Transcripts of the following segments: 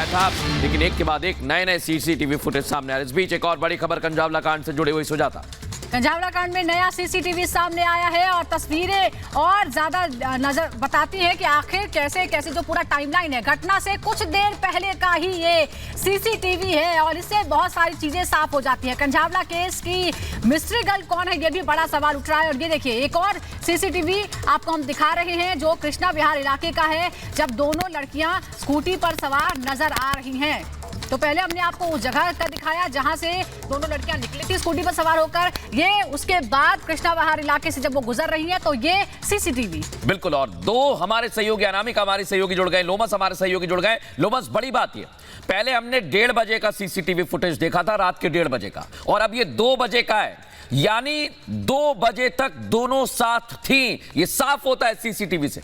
आया था, लेकिन एक के बाद एक नए नए सीसीटीवी फुटेज सामने आ रहे। इस बीच एक और बड़ी खबर कंजावला कांड से जुड़ी हुई सुजाता। कंजावला कांड में नया सीसीटीवी सामने आया है और तस्वीरें और ज्यादा नजर बताती हैं कि आखिर कैसे कैसे जो पूरा टाइमलाइन है, घटना से कुछ देर पहले का ही ये सीसीटीवी है और इससे बहुत सारी चीजें साफ हो जाती हैं। कंजावला केस की मिस्ट्री गर्ल कौन है, ये भी बड़ा सवाल उठ रहा है। और ये देखिए एक और सीसीटीवी आपको हम दिखा रहे हैं जो कृष्णा विहार इलाके का है, जब दोनों लड़कियां स्कूटी पर सवार नजर आ रही हैं। तो पहले हमने आपको उस जगह का दिखाया जहां से दोनों लड़कियां निकली थी स्कूटी पर सवार होकर, ये उसके बाद कृष्णा विहार इलाके से जब वो गुजर रही हैं तो ये सीसीटीवी। बिल्कुल, और दो हमारे सहयोगी, अनामिका हमारे सहयोगी जुड़ गए, लोमस हमारे सहयोगी जुड़ गए। लोमस, बड़ी बात ये, पहले हमने 1:30 बजे का सीसीटीवी फुटेज देखा था, रात के 1:30 बजे का, और अब ये 2 बजे का है, यानी 2 बजे तक दोनों साथ थी। ये साफ होता है सीसीटीवी से।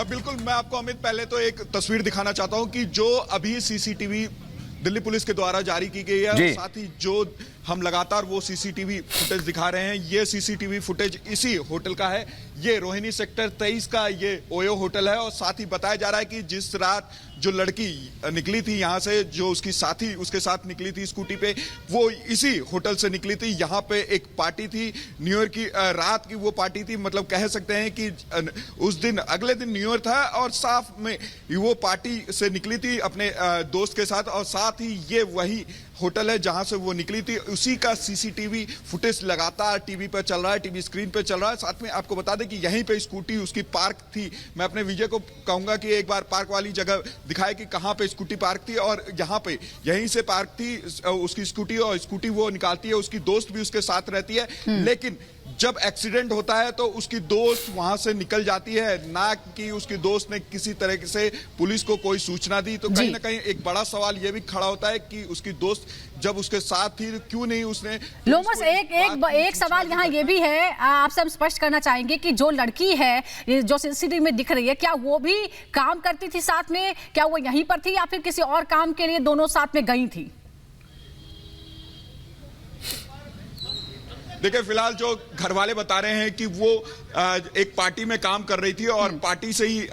बिल्कुल, मैं आपको अमित पहले तो एक तस्वीर दिखाना चाहता हूं कि जो अभी सीसीटीवी दिल्ली पुलिस के द्वारा जारी की गई है, साथ ही जो हम लगातार वो सीसीटीवी फुटेज दिखा रहे हैं, ये सीसीटीवी फुटेज इसी होटल का है। ये रोहिणी सेक्टर 23 का ये ओयो होटल है और साथ ही बताया जा रहा है कि जिस रात जो लड़की निकली थी यहाँ से, जो उसकी साथी उसके साथ निकली थी स्कूटी पे, वो इसी होटल से निकली थी। यहाँ पे एक पार्टी थी, न्यू ईयर की रात की वो पार्टी थी, मतलब कह सकते हैं कि उस दिन अगले दिन न्यू ईयर था और साफ में वो पार्टी से निकली थी अपने दोस्त के साथ, और साथ ही ये वही होटल है जहां से वो निकली थी। उसी का सीसीटीवी फुटेज लगातार टीवी पर चल रहा है, टीवी स्क्रीन पर चल रहा है। साथ में आपको बता दें कि यहीं पे स्कूटी उसकी पार्क थी। मैं अपने विजय को कहूंगा कि एक बार पार्क वाली जगह दिखाए कि कहां पे स्कूटी पार्क थी, और यहां पे यहीं से पार्क थी उसकी स्कूटी, और स्कूटी वो निकालती है, उसकी दोस्त भी उसके साथ रहती है। लेकिन जब एक्सीडेंट होता है तो उसकी दोस्त वहां से निकल जाती है, ना कि उसकी दोस्त ने किसी तरह से पुलिस को कोई सूचना दी। तो कहीं ना कहीं एक बड़ा सवाल यह भी खड़ा होता है कि उसकी दोस्त जब उसके साथ थी क्यों नहीं उसने। लोमस, एक सवाल यहाँ ये भी है, आपसे हम स्पष्ट करना चाहेंगे कि जो लड़की है जो सीसीटीवी में दिख रही है, क्या वो भी काम करती थी साथ में, क्या वो यहीं पर थी या फिर किसी और काम के लिए दोनों साथ में गई थी? देखिए, फिलहाल जो घर वाले बता रहे हैं कि वो एक पार्टी में काम कर रही थी और पार्टी से ही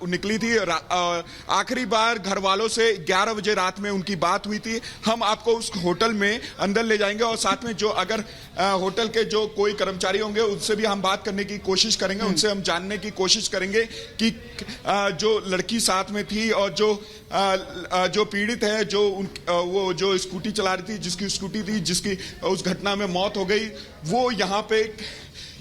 निकली थी। आखिरी बार घर वालों से 11 बजे रात में उनकी बात हुई थी। हम आपको उस होटल में अंदर ले जाएंगे और साथ में जो अगर होटल के जो कोई कर्मचारी होंगे उनसे भी हम बात करने की कोशिश करेंगे, उनसे हम जानने की कोशिश करेंगे कि जो लड़की साथ में थी और जो पीड़ित है, वो जो स्कूटी चला रही थी, जिसकी स्कूटी थी, जिसकी उस घटना में मौत हो गई, वो यहाँ पे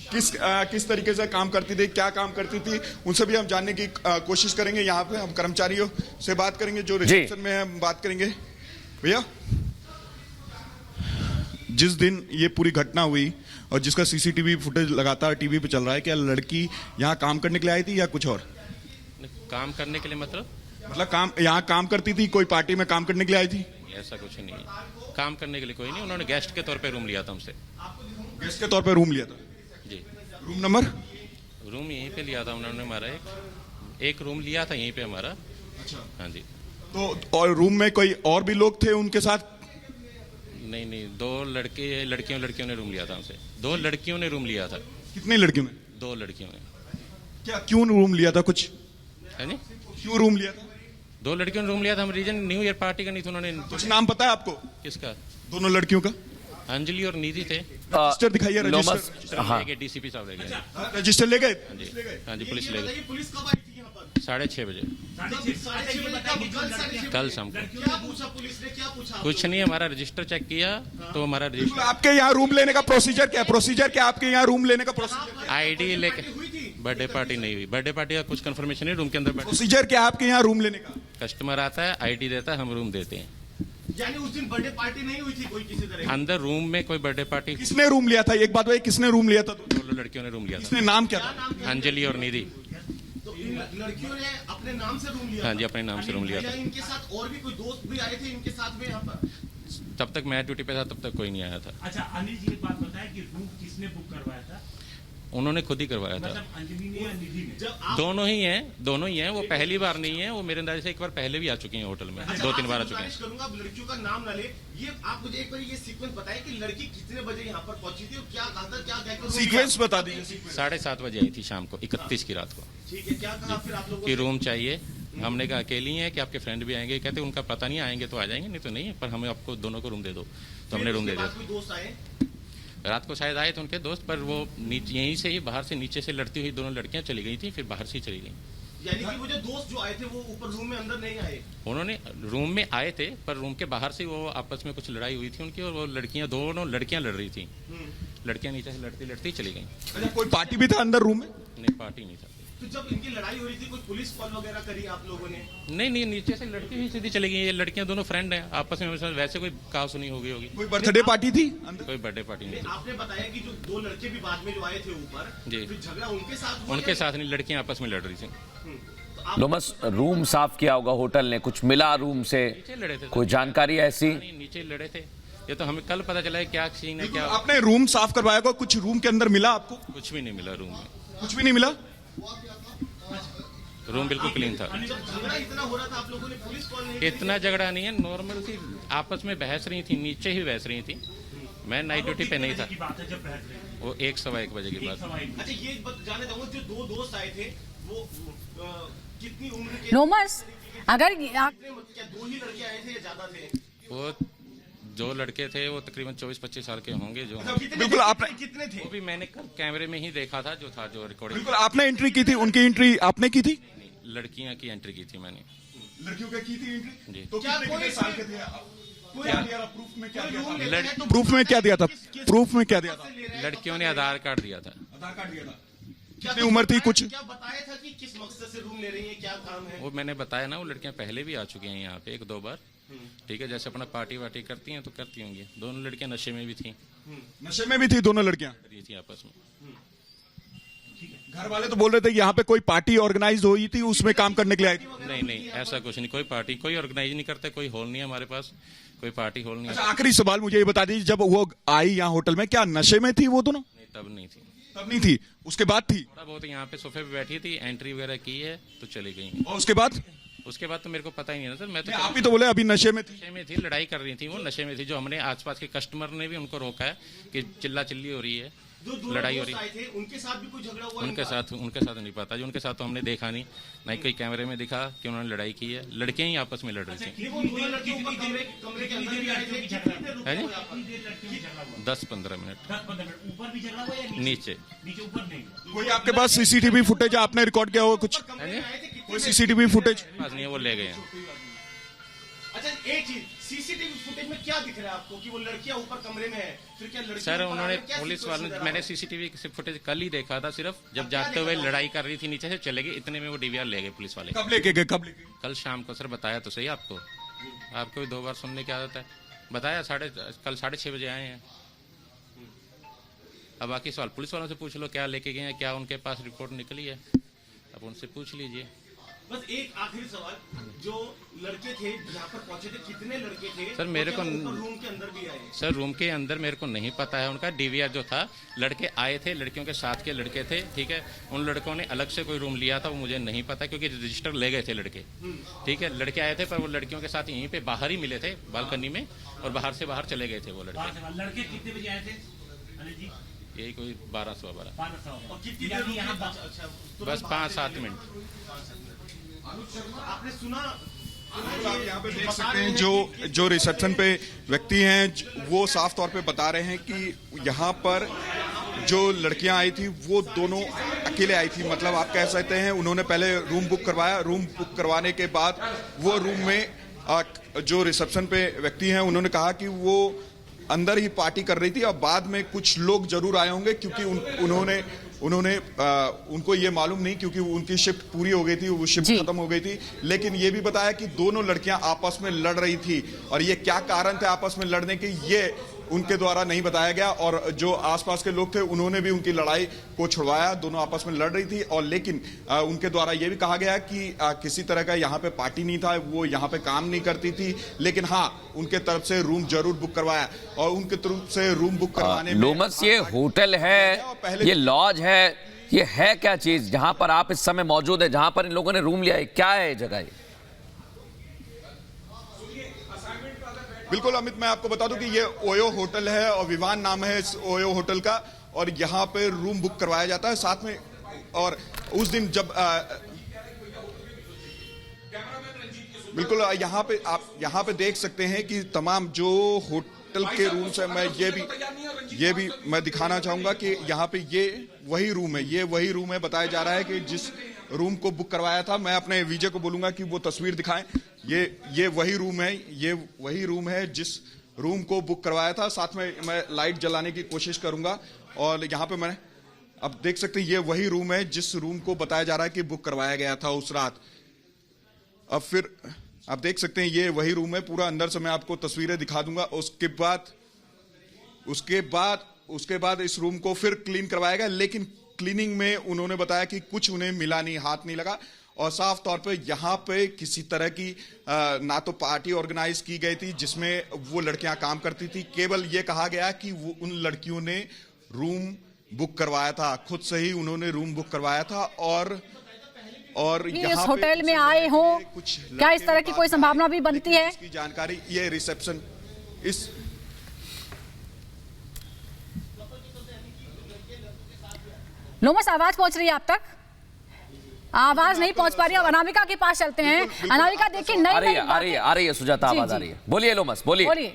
किस तरीके से काम करती थी, क्या काम करती थी, उनसे भी हम जानने की कोशिश करेंगे। यहाँ पे हम कर्मचारियों से बात करेंगे, जो रिसेप्शन में हम बात करेंगे। भैया, जिस दिन ये पूरी घटना हुई और जिसका सीसीटीवी फुटेज लगातार टीवी पे चल रहा है, क्या लड़की यहाँ काम करने के लिए आई थी या कुछ और? काम करने के लिए मतलब यहाँ काम करती थी, कोई पार्टी में काम करने के लिए आई थी? ऐसा कुछ नहीं, काम करने के लिए कोई नहीं। उन्होंने गेस्ट के तौर पे रूम लिया था हमसे। गेस्ट के तौर पे रूम लिया था जी। Room number? रूम यहीं पे लिया था उन्होंने, हमारा एक रूम लिया था यहीं पे हमारा। अच्छा, हाँ जी। तो और रूम में कोई और भी लोग थे उनके साथ? नहीं, 2 लड़कियों ने रूम लिया था हमसे। 2 लड़कियों ने रूम लिया था। कितनी लड़कियों ने? 2 लड़कियों ने। क्या, क्यों रूम लिया था, कुछ है नहीं? क्यों रूम लिया था? 2 लड़कियों ने रूम लिया था। हम रीजन न्यू ईयर पार्टी का नहीं था। उन्होंने कुछ नाम पता है आपको? किसका? दोनों लड़कियों का? अंजलि और निधि थे। रजिस्टर दिखाइए। रजिस्टर ले गए, डीसीपी साहब ले गए। रजिस्टर ले गए? हाँ जी, पुलिस ले गई। पुलिस कब आई थी यहाँ पर? 6:30 बजे कल शाम को। कुछ नहीं, हमारा रजिस्टर चेक किया तो हमारा रजिस्टर। आपके यहाँ रूम लेने का प्रोसीजर क्या है? प्रोसीजर क्या आपके यहाँ रूम लेने का प्रोसीजर? आईडी लेके। बर्थडे पार्टी नहीं हुई। बर्थडे पार्टी का कुछ कंफर्मेशन है रूम के अंदर। प्रोसीजर क्या है आपके यहाँ रूम लेने का? कस्टमर आता है, आईडी देता है, हम रूम देते हैं। यानी उस दिन बर्थडे पार्टी नहीं हुई थी कोई किसी तरह? अंदर रूम में कोई बर्थडे पार्टी। किसने रूम लिया था? एक बात भाई, किसने रूम लिया था? 2 लड़कियों ने रूम लिया था। किसने, नाम क्या था? अंजलि और निधि। तो इन लड़कियों ने अपने नाम से रूम लिया? हाँ जी, अपने नाम से रूम लिया था। इनके साथ और भी कोई दोस्त भी आए थे इनके साथ में यहाँ पर? तब तक मैं ड्यूटी पे था, तब तक कोई नहीं आया था। अच्छा, अनिल जी एक बात बताएं कि रूम किसने बुक करवाया था? उन्होंने खुद ही करवाया था। दोनों ही हैं। वो पहली बार नहीं है, वो मेरे अंदाजे से एक बार पहले भी आ चुके हैं होटल में, 2-3 बार आ चुके हैं। करूंगा, अब लड़कियों का नाम ना ले, ये आप मुझे एक बार ये सीक्वेंस बताएं कि लड़की कितने बजे यहाँ पर पहुंची थी और क्या कहा था, क्या कहकर सीक्वेंस बता दीजिए। 7:30 बजे आई थी शाम को, 31 की रात को। ठीक है, क्या कहा फिर आप लोगों कि रूम चाहिए। हमने कहा अकेली हैं कि आपके फ्रेंड भी आएंगे? कहते उनका पता नहीं, आएंगे तो आ जाएंगे, नहीं तो नहीं, पर हमें आपको दोनों को रूम दे दो। तो हमने रूम दे दिया। कोई दोस्त आए? रात को शायद आए थे उनके दोस्त, पर वो यहीं से ही बाहर से नीचे से लड़ती हुई दोनों लड़कियां चली गई थी, फिर बाहर से ही चली गई। यानी कि वो जो दोस्त जो आए थे वो ऊपर रूम में अंदर नहीं आए? उन्होंने रूम में आए थे, पर रूम के बाहर से वो आपस में कुछ लड़ाई हुई थी उनकी, और वो दोनों लड़कियां लड़ रही थी। लड़कियां नीचे से लड़ती लड़ती चली गई। अच्छा, कोई पार्टी भी था अंदर रूम में? नहीं, पार्टी नहीं था। तो जब इनकी लड़ाई हो रही थी, कोई पुलिस कॉल वगैरह करी आप लोगों ने? नहीं, नीचे से लड़की ही सीधी चली गई। ये लड़कियां दोनों फ्रेंड हैं आपस में, वैसे कोई कहा सुनी हो गई होगी। कोई बर्थडे पार्टी थी अंदर? कोई बर्थडे पार्टी नहीं थी। आपने बताया कि जो 2 लड़के भी बाद में जो आए थे ऊपर, जी। फिर झगड़ा उनके साथ हुआ? उनके साथ नहीं, लड़कियां आपस में लड़ रही थी। लोमस, रूम साफ किया होगा होटल ने, कुछ मिला रूम से? नीचे लड़े थे। कोई जानकारी ऐसी? नहीं, नीचे लड़े थे। ये तो हमें कल पता चला है क्या सीन है, क्या आपने रूम साफ करवाया होगा, कुछ रूम के अंदर मिला आपको? कुछ भी नहीं मिला रूम में। कुछ भी नहीं मिला? रूम बिल्कुल क्लीन था। जब झगड़ा इतना हो रहा था, आप लोगों ने पुलिस कॉल नहीं की? इतना झगड़ा नहीं है, नॉर्मल थी, आपस में बहस रही थी, नीचे ही बहस रही थी। मैं नाइट ड्यूटी पे नहीं था। वो 1-1:15 बजे की बात। अच्छा, ये जानना चाहूंगा, जो 2 दोस्त आए थे वो कितनी उम्र के? लोमस, अगर क्या 2 ही लड़के आए थे या ज्यादा थे? वो जो लड़के थे वो तकरीबन 24-25 साल के होंगे। जो बिल्कुल, आपने कितने थे? वो भी मैंने कल कैमरे में ही देखा था, जो था, जो रिकॉर्डिंग। बिल्कुल आपने एंट्री की थी, उनकी एंट्री आपने की थी? लड़कियां की एंट्री की थी मैंने। लड़कियों का की थी एंट्री? जी। तो कितने साल के थे? क्या दिया था प्रूफ में? क्या दिया था? लड़- प्रूफ में क्या दिया था? प्रूफ में क्या दिया था? लड़कियों ने आधार कार्ड दिया था। आधार कार्ड दिया था। क्या कितनी उम्र थी कुछ? क्या बताया था कि किस मकसद से रूम ले रही है, क्या काम है? वो मैंने बताया ना, वो लड़कियां पहले भी आ चुकी हैं यहाँ पे 1-2 बार। ठीक है, जैसे अपना पार्टी वार्टी करती हैं तो करती होंगी। दोनों लड़कियां नशे में भी थी, नशे में भी थी दोनों लड़कियां? रही थी आपस में। घर वाले तो बोल रहे थे कि यहाँ पे कोई पार्टी ऑर्गेनाइज हुई थी, उसमें काम करने के लिए आई थी। नहीं, ऐसा कुछ नहीं। कोई पार्टी कोई ऑर्गेनाइज नहीं करता, कोई हॉल नहीं है हमारे पास, कोई पार्टी हॉल नहीं अच्छा, है। आखिरी सवाल मुझे ये बता दीजिए, जब वो आई यहाँ होटल में, क्या नशे में थी वो दोनों? नहीं, तब नहीं थी। तब नहीं थी, उसके बाद थी? थोड़ा बहुत यहाँ पे सोफे पे बैठी थी, एंट्री वगैरह की है तो चली गई। और उसके बाद? उसके बाद तो मेरे को पता ही नहीं ना सर। मैं तो आप ही तो बोले अभी नशे में थी। नशे में थी, लड़ाई कर रही थी, वो नशे में थी। जो हमने आसपास के कस्टमर ने भी उनको रोका है कि चिल्ला चिल्ली हो रही है, लड़ाई हो रही है। थे, उनके साथ भी कोई झगड़ा हुआ? उनके साथ नहीं पता, जो उनके साथ तो हमने देखा नहीं, ना ही कोई कैमरे में दिखा कि उन्होंने लड़ाई की है। लड़कियां ही आपस में लड़ रही थी। वो दोनों लड़के ऊपर कमरे के अंदर भी आए थे, कितने रुक है गए जी? यहाँ पर? 10-15 मिनट ऊपर भी झगड़ा हुआ या नीचे। नीचे? ऊपर नहीं। कोई आपके पास सीसीटीवी फुटेज आपने रिकॉर्ड किया होगा कुछ? कमरे में आए थे, कितने? कोई सीसीटीवी फुटेज? पास नहीं है, वो ले गए हैं। अच्छा, एक चीज, सीसीटीवी फुटेज में क्या दिख रहा है आपको कि वो लड़कियां ऊपर कमरे में है, फिर क्या लड़कियां सर ऊपर उन्होंने आ गई? क्या पुलिस situation वालों नजर आ मैंने रहा है? सीसीटीवी फुटेज कल ही देखा था सिर्फ, जब जाते हुए लड़ाई कर रही थी नीचे से चले गए, इतने में वो डीवीआर ले गए पुलिस वाले। कब लेके गए? कब लेके गए? कल शाम को सर, बताया तो सही आपको। आपको भी 2 बार सुनने की आदत है। बताया कल 6:30 बजे आए हैं। अब बाकी सवाल पुलिस वालों से पूछ लो, क्या लेके गए हैं, क्या उनके पास रिपोर्ट निकली है, अब उनसे पूछ लीजिए। बस एक आखिरी सवाल, जो लड़के थे यहाँ पर पहुंचे थे, कितने लड़के थे? सर, मेरे और क्या को- ऊपर रूम के अंदर भी आए? सर रूम के अंदर मेरे को नहीं पता है उनका। डीवीआर जो था, लड़के आए थे, लड़कियों के साथ के लड़के थे, ठीक है। उन लड़कों ने अलग से कोई रूम लिया था, वो मुझे नहीं पता, क्योंकि रजिस्टर ले गए थे लड़के, ठीक है। लड़के आए थे, पर वो लड़कियों के साथ यहीं पे बाहर ही मिले थे बालकनी में, और बाहर से बाहर चले गए थे वो लड़के। लड़के कितने बजे आए थे अनिल जी? यही कोई 12-12 और कितनी देर यहाँ रुके? अच्छा, बस 5-7 मिनट। आपने सुना? आप यहाँ पे देख सकते हैं जो रिसेप्शन पे व्यक्ति हैं, वो साफ तौर पे बता रहे हैं कि यहाँ पर जो लड़कियां आई थी वो दोनों अकेले आई थी। मतलब आप कह सकते हैं उन्होंने पहले रूम बुक करवाया, रूम बुक करवाने के बाद वो रूम में जो रिसेप्शन पे व्यक्ति हैं उन्होंने कहा कि वो अंदर ही पार्टी कर रही थी, और बाद में कुछ लोग जरूर आए होंगे, क्योंकि उनको ये मालूम नहीं, क्योंकि उनकी शिफ्ट पूरी हो गई थी, वो शिफ्ट खत्म हो गई थी। लेकिन ये भी बताया कि दोनों लड़कियां आपस में लड़ रही थी, और ये क्या कारण थे आपस में लड़ने के, ये उनके द्वारा नहीं बताया गया और जो आसपास के लोग थे उन्होंने भी उनकी लड़ाई को छुड़वाया। दोनों आपस में लड़ रही थी और लेकिन उनके द्वारा यह भी कहा गया कि किसी तरह का यहाँ पे पार्टी नहीं था, वो यहाँ पे काम नहीं करती थी, लेकिन हाँ उनके तरफ से रूम जरूर बुक करवाया और उनके तरफ से रूम बुक करवाने में लोमस ये होटल है, ये लॉज है, ये है क्या चीज जहां पर आप इस समय मौजूद है, जहां पर इन लोगों ने रूम लिया है? क्या है जगह ये? बिल्कुल अमित, मैं आपको बता दूं कि ये ओयो होटल है और विवान नाम है इस ओयो होटल का और यहाँ पे रूम बुक करवाया जाता है साथ में। और उस दिन जब बिल्कुल यहाँ पे देख सकते हैं कि तमाम जो होटल के रूम्स है, मैं ये भी मैं दिखाना चाहूंगा कि यहाँ पे ये वही रूम है, बताया जा रहा है कि जिस रूम को बुक करवाया था। मैं अपने विजय को बोलूंगा कि वो तस्वीर दिखाएं। ये वही रूम है जिस रूम को बुक करवाया था। साथ में मैं लाइट जलाने की कोशिश करूंगा और यहाँ पे मैं अब देख सकते हैं ये वही रूम है जिस रूम को बताया जा रहा है कि बुक करवाया गया था उस रात। अब फिर आप देख सकते हैं ये वही रूम है, पूरा अंदर से मैं आपको तस्वीरें दिखा दूंगा। उसके बाद इस रूम को फिर क्लीन करवाया गया, लेकिन क्लीनिंग में उन्होंने बताया कि कुछ उन्हें मिला नहीं, हाथ नहीं लगा और साफ तौर पे यहाँ पे किसी तरह की ना तो पार्टी ऑर्गेनाइज की गई थी जिसमें वो लड़कियां काम करती थी। केवल ये कहा गया कि वो उन लड़कियों ने रूम बुक करवाया था, खुद से ही उन्होंने रूम बुक करवाया था और इस होटल में आए हो क्या इस तरह की कोई संभावना भी बनती है? इसकी जानकारी ये रिसेप्शन इस लोमस आवाज पहुंच रही है आप तक? आवाज नहीं पहुंच पा रही है। अब अनामिका के पास चलते हैं। अनामिका देखिए आ रही है सुजाता, आवाज आ रही है। बोलिए लोमस, बोलिए।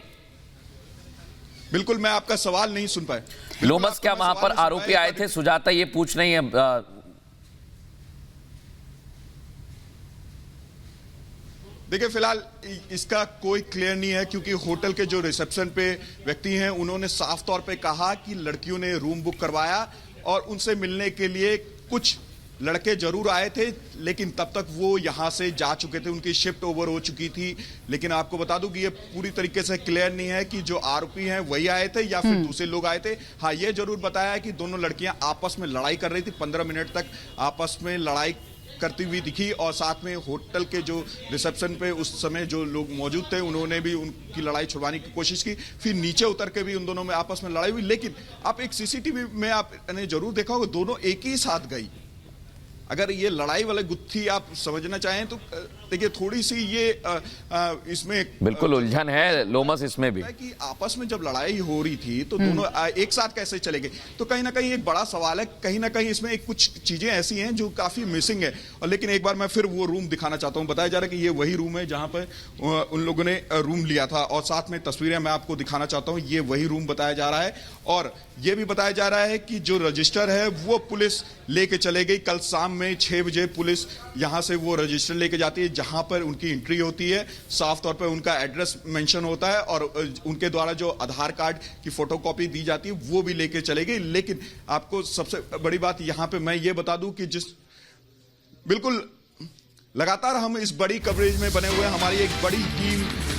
बिल्कुल, मैं आपका सवाल नहीं सुन पाया। लोमस, क्या वहां पर आरोपी आए थे? सुजाता ये पूछ रही है। देखिए फिलहाल इसका कोई क्लियर नहीं है क्योंकि होटल के जो रिसेप्शन पे व्यक्ति हैं उन्होंने साफ तौर पे कहा कि लड़कियों ने रूम बुक करवाया और उनसे मिलने के लिए कुछ लड़के जरूर आए थे, लेकिन तब तक वो यहां से जा चुके थे, उनकी शिफ्ट ओवर हो चुकी थी। लेकिन आपको बता दूं कि ये पूरी तरीके से क्लियर नहीं है कि जो आरोपी हैं वही आए थे या फिर दूसरे लोग आए थे। हाँ, ये जरूर बताया है कि दोनों लड़कियां आपस में लड़ाई कर रही थी, 15 मिनट तक आपस में लड़ाई करती हुई दिखी और साथ में होटल के जो रिसेप्शन पे उस समय जो लोग मौजूद थे उन्होंने भी उनकी लड़ाई छुड़वाने की कोशिश की। फिर नीचे उतर के भी उन दोनों में आपस में लड़ाई हुई। लेकिन आप एक सीसीटीवी में आपने जरूर देखा होगा दोनों एक ही साथ गई। अगर ये लड़ाई वाले गुत्थी आप समझना चाहें तो देखिए थोड़ी सी ये इसमें बिल्कुल उलझन है लोमस इसमें भी कि आपस में जब लड़ाई हो रही थी तो दोनों एक साथ कैसे चले गए, तो कहीं ना कहीं एक बड़ा सवाल है। कहीं ना कहीं इसमें एक कुछ चीजें ऐसी हैं जो काफी मिसिंग है। और लेकिन एक बार मैं फिर वो रूम दिखाना चाहता हूं। बताया जा रहा है कि ये वही रूम है जहां पर उन लोगों ने रूम लिया था और साथ में तस्वीरें मैं आपको दिखाना चाहता हूं। ये वही रूम बताया जा रहा है और ये भी बताया जा रहा है कि जो रजिस्टर है वो पुलिस लेके चले गई। कल शाम में 6 बजे पुलिस यहां से वो रजिस्टर लेके जाती है जहां पर उनकी एंट्री होती है। साफ तौर पर उनका एड्रेस मेंशन होता है और उनके द्वारा जो आधार कार्ड की फोटोकॉपी दी जाती है वो भी लेके चले गई। लेकिन आपको सबसे बड़ी बात यहां पे मैं ये बता दूं कि बिल्कुल लगातार हम इस बड़ी कवरेज में बने हुए हमारी एक बड़ी टीम